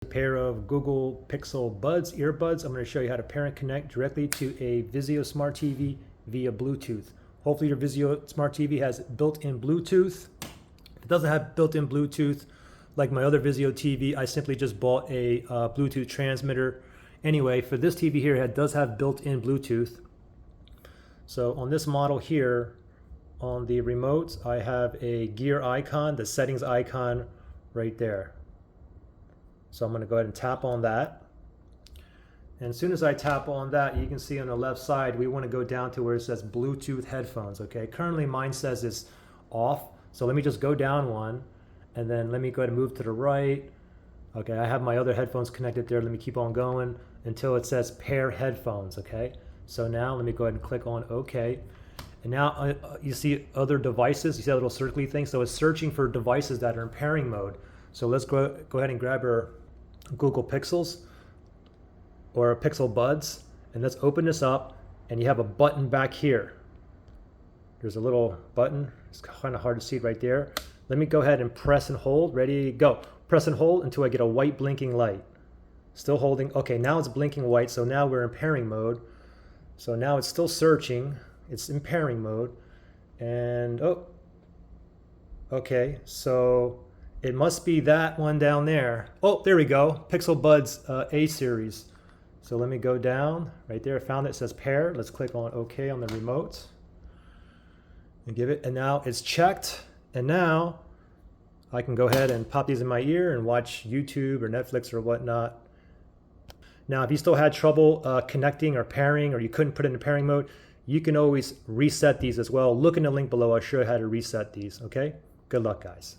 A pair of Google Pixel Buds, earbuds. I'm going to show you how to pair and connect directly to a Vizio Smart TV via Bluetooth. Hopefully your Vizio Smart TV has built-in Bluetooth. If it doesn't have built-in Bluetooth, like my other Vizio TV, I simply just bought a Bluetooth transmitter. Anyway, for this TV here, it does have built-in Bluetooth. So on this model here, on the remote, I have a gear icon, the settings icon right there. So I'm going to go ahead and tap on that. And as soon as I tap on that, you can see on the left side, we want to go down to where it says Bluetooth headphones. Okay, currently mine says it's off. So let me just go down one, and then let me go ahead and move to the right. Okay, I have my other headphones connected there. Let me keep on going until it says pair headphones. Okay, so now let me go ahead and click on OK. And now you see other devices. You see that little circly thing. So it's searching for devices that are in pairing mode. So let's go ahead and grab our Google Pixels or Pixel Buds, and let's open this up, and you have a button back here. There's a little button. It's kind of hard to see it right there. Let me go ahead and press and hold. Ready, go. Press and hold until I get a white blinking light. Still holding. Okay, now it's blinking white, so now we're in pairing mode. So now it's still searching. It's in pairing mode. And, oh, okay, so it must be that one down there. Oh, there we go. Pixel Buds A series. So let me go down right there. I found it. It says pair. Let's click on OK on the remote and give it. And now it's checked. And now I can go ahead and pop these in my ear and watch YouTube or Netflix or whatnot. Now, if you still had trouble connecting or pairing, or you couldn't put it in pairing mode, you can always reset these as well. Look in the link below. I'll show you how to reset these. Okay. Good luck, guys.